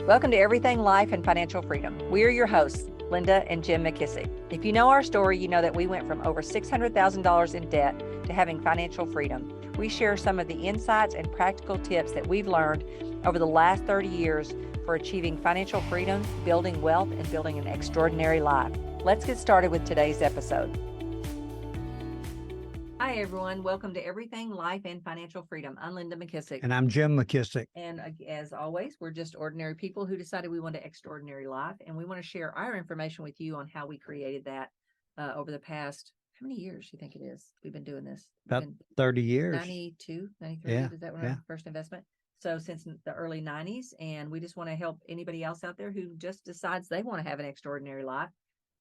Welcome to Everything Life and Financial Freedom. We are your hosts, Linda and Jim McKissack. If you know our story, you know that we went from over $600,000 in debt to having financial freedom. We share some of the insights and practical tips that we've learned over the last 30 years for achieving financial freedom, building wealth, and building an extraordinary life. Let's get started with today's episode. Hi, everyone. Welcome to Everything Life and Financial Freedom. I'm Linda McKissack. And I'm Jim McKissack. And as always, we're just ordinary people who decided we want an extraordinary life. And we want to share our information with you on how we created that over the past, how many years do you think it is? We've been doing this? About 30 years. 92, 93. Yeah, Is that when our first investment? So since the early 90s. And we just want to help anybody else out there who just decides they want to have an extraordinary life.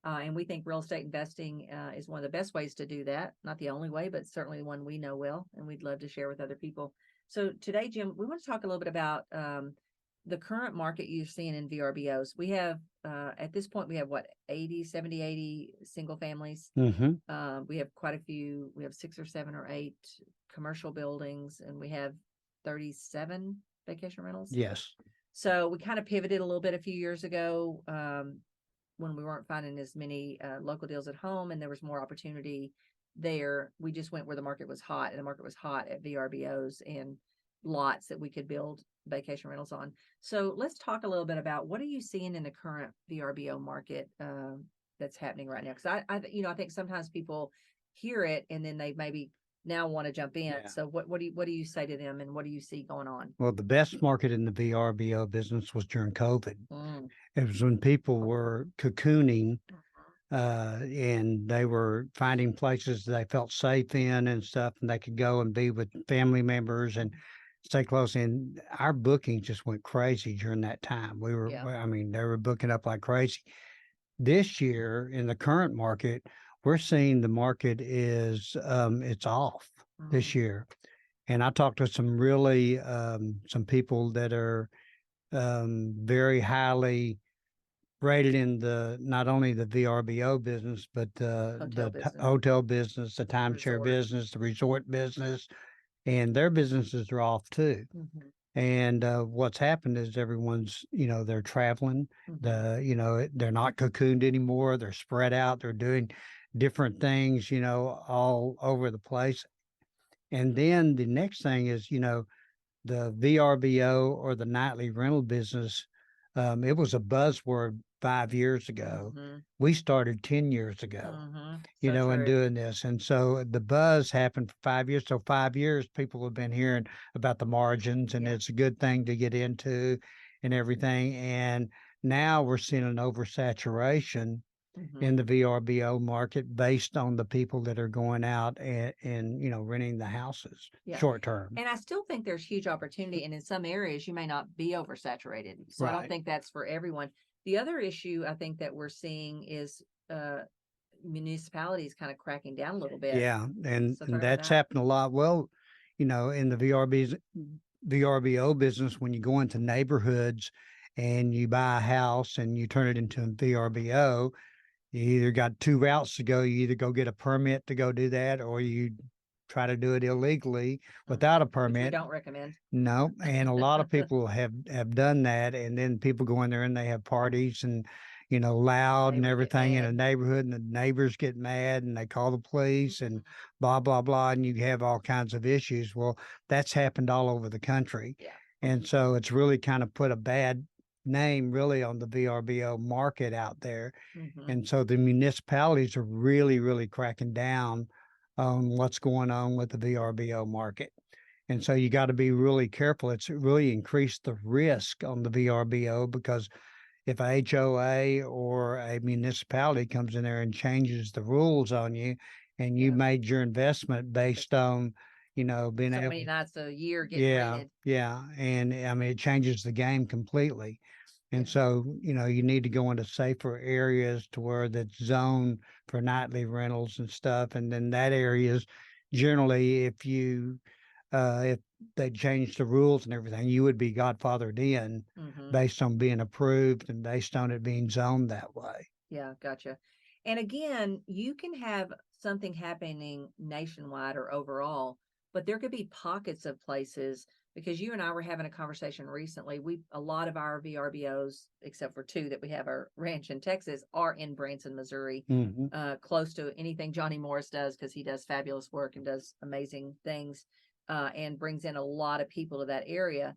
And we think real estate investing is one of the best ways to do that. Not the only way, but certainly one we know well, and we'd love to share with other people. So today, Jim, we want to talk a little bit about the current market you're seeing in VRBOs. We have, at this point, we have 70, 80 single families. Mm-hmm. We have quite a few. We have 6 or 7 or 8 commercial buildings, and we have 37 vacation rentals. Yes. So we kind of pivoted a little bit a few years ago. When we weren't finding as many local deals at home and there was more opportunity there, we just went where the market was hot, and the market was hot at VRBOs and lots that we could build vacation rentals on. So let's talk a little bit about what are you seeing in the current VRBO market that's happening right now? Because I think sometimes people hear it and then they maybe now want to jump in. Yeah. So what do you say to them, and what do you see going on? Well, the best market in the VRBO business was during COVID. It was when people were cocooning and they were finding places they felt safe in and stuff, and they could go and be with family members and stay close. And our bookings just went crazy during that time. They were booking up like crazy. This year in the current market, we're seeing the market is it's off this year. And I talked to some really some people that are very highly rated in not only the VRBO business, but hotel business, the timeshare business, the resort business, and their businesses are off too. Mm-hmm. And what's happened is everyone's, they're traveling. Mm-hmm. They're not cocooned anymore. They're spread out. They're doing different things, all over the place. And then the next thing is, the VRBO or the nightly rental business. It was a buzzword 5 years ago. Mm-hmm. We started 10 years ago, and doing this. And so the buzz happened for 5 years. So 5 years, people have been hearing about the margins, and it's a good thing to get into and everything. And now we're seeing an oversaturation in the VRBO market based on the people that are going out and renting the houses short term. And I still think there's huge opportunity, and in some areas you may not be oversaturated. So I don't think that's for everyone. The other issue I think that we're seeing is municipalities kind of cracking down a little bit. Yeah, and that's happened a lot. Well, in the VRBO business, when you go into neighborhoods and you buy a house and you turn it into a VRBO, you either got 2 routes to go. You either go get a permit to go do that, or you try to do it illegally without a permit. Which we don't recommend. No, and a lot of people have done that, and then people go in there and they have parties and, loud and everything in a neighborhood, and the neighbors get mad and they call the police and blah, blah, blah, and you have all kinds of issues. Well, that's happened all over the country. Yeah. And so it's really kind of put a bad name really on the VRBO market out there. Mm-hmm. And so the municipalities are really, really cracking down on what's going on with the VRBO market. And so you got to be really careful. It's really increased the risk on the VRBO, because if a HOA or a municipality comes in there and changes the rules on you, and you made your investment based on being so many nights a year getting rented. Yeah. And it changes the game completely. And so, you need to go into safer areas to where that's zoned for nightly rentals and stuff. And then that area is generally, if they change the rules and everything, you would be godfathered in based on being approved and based on it being zoned that way. Yeah, gotcha. And again, you can have something happening nationwide or overall, but there could be pockets of places because you and I were having a conversation recently. A lot of our VRBOs, except for 2 that we have our ranch in Texas, are in Branson, Missouri, close to anything Johnny Morris does, because he does fabulous work and does amazing things, and brings in a lot of people to that area.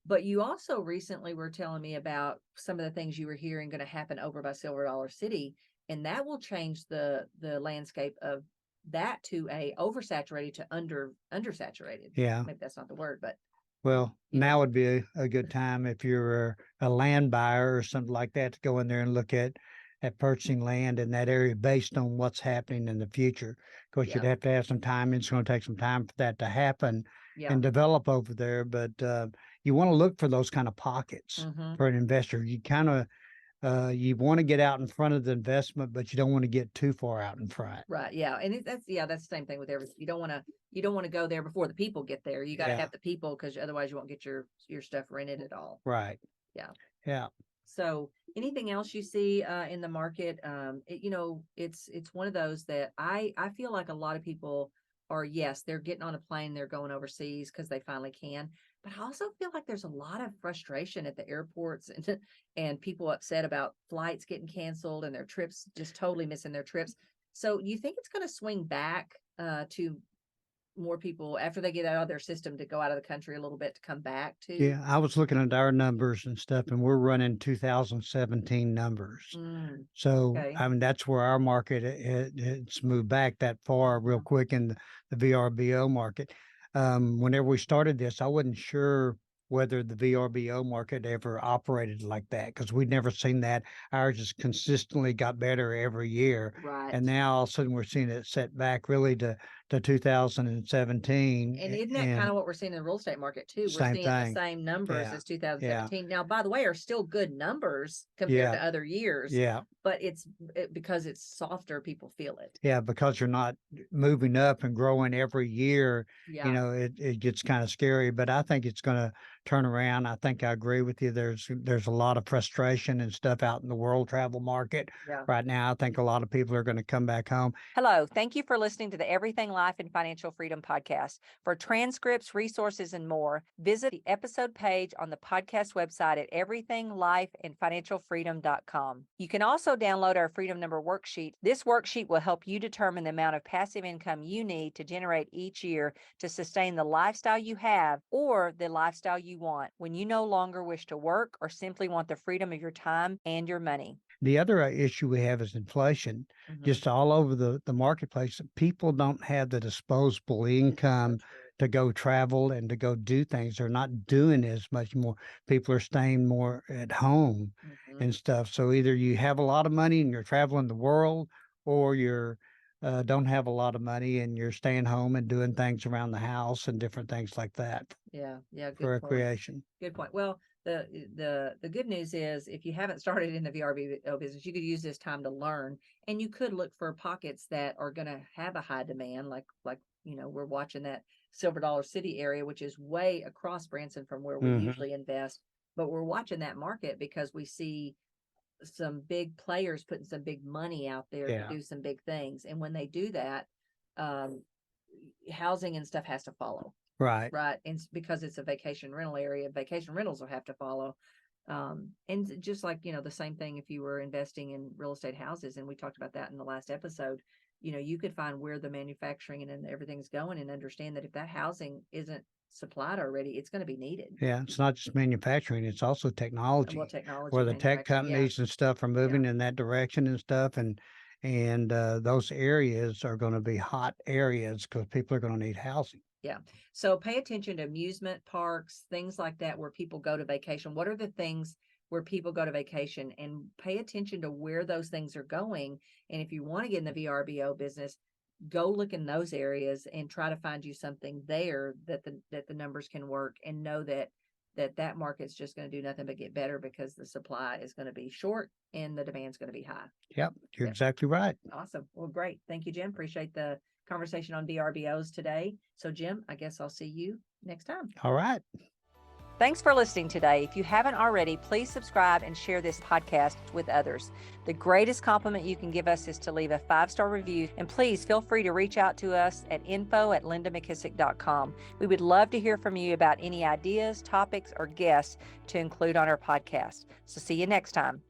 But you also recently were telling me about some of the things you were hearing going to happen over by Silver Dollar City, and that will change the landscape of that to a oversaturated to undersaturated. Yeah. Maybe that's not the word, but Well, you know. now would be a good time if you're a land buyer or something like that to go in there and look at purchasing land in that area based on what's happening in the future. Of course, you'd Yeah. have to have some time. It's going to take some time for that to happen Yeah. and develop over there. But you want to look for those kind of pockets Mhm. for an investor. You kind of you want to get out in front of the investment, but you don't want to get too far out in front. Right. Yeah. And that's the same thing with everything. You don't want to go there before the people get there. You got to Yeah. have the people, because otherwise you won't get your stuff rented at all. Right. Yeah. Yeah. So anything else you see in the market? It's one of those that I feel like a lot of people are, yes, they're getting on a plane, they're going overseas because they finally can. But I also feel like there's a lot of frustration at the airports and people upset about flights getting canceled and their trips, just totally missing their trips. So do you think it's going to swing back to more people after they get out of their system to go out of the country a little bit to come back to? Yeah, I was looking at our numbers and stuff, and we're running 2017 numbers. So, Okay. I mean, that's where our market it's moved back that far real quick in the VRBO market. Whenever we started this, I wasn't sure whether the VRBO market ever operated like that, because we'd never seen that. Ours just consistently got better every year. Right. And now all of a sudden we're seeing it set back really to 2017. And isn't that kind of what we're seeing in the real estate market too? We're Same seeing the thing. same numbers Yeah. as 2017. Now, by the way, are still good numbers compared to other years. Yeah. But because it's softer, people feel it. Yeah, because you're not moving up and growing every year, Yeah. it gets kind of scary. But I think it's going to turn around. I think I agree with you. There's a lot of frustration and stuff out in the world travel market right now. I think a lot of people are going to come back home. Hello. Thank you for listening to the Everything Life and Financial Freedom podcast. For transcripts, resources, and more, visit the episode page on the podcast website at everythinglifeandfinancialfreedom.com. You can also download our Freedom Number worksheet. This worksheet will help you determine the amount of passive income you need to generate each year to sustain the lifestyle you have or the lifestyle you want when you no longer wish to work or simply want the freedom of your time and your money. The other issue we have is inflation. Just all over the marketplace. People don't have the disposable income to go travel and to go do things. They're not doing as much more. People are staying more at home and stuff. So either you have a lot of money and you're traveling the world, or you're don't have a lot of money and you're staying home and doing things around the house and different things like that. Yeah, good for point. recreation. Good point. Well, the good news is if you haven't started in the VRBO business, you could use this time to learn, and you could look for pockets that are going to have a high demand, like we're watching that Silver Dollar City area, which is way across Branson from where we usually invest, but we're watching that market because we see some big players putting some big money out there to do some big things, and when they do that, housing and stuff has to follow. Right. And because it's a vacation rental area, vacation rentals will have to follow. And just like, the same thing if you were investing in real estate houses, and we talked about that in the last episode, you could find where the manufacturing and everything's going and understand that if that housing isn't supplied already, it's going to be needed. Yeah, it's not just manufacturing, it's also technology. Well, technology, where the tech companies and stuff are moving in that direction and stuff. And those areas are going to be hot areas because people are going to need housing. Yeah. So pay attention to amusement parks, things like that, where people go to vacation. What are the things where people go to vacation, and pay attention to where those things are going. And if you want to get in the VRBO business, go look in those areas and try to find you something there that the numbers can work, and know that market's just going to do nothing but get better because the supply is going to be short and the demand's going to be high. Yep. You're exactly right. Awesome. Well, great. Thank you, Jim. Appreciate the conversation on VRBOs today. So, Jim, I guess I'll see you next time. All right. Thanks for listening today. If you haven't already, please subscribe and share this podcast with others. The greatest compliment you can give us is to leave a 5-star review, and please feel free to reach out to us at info@lindamckissick.com. We would love to hear from you about any ideas, topics, or guests to include on our podcast. So see you next time.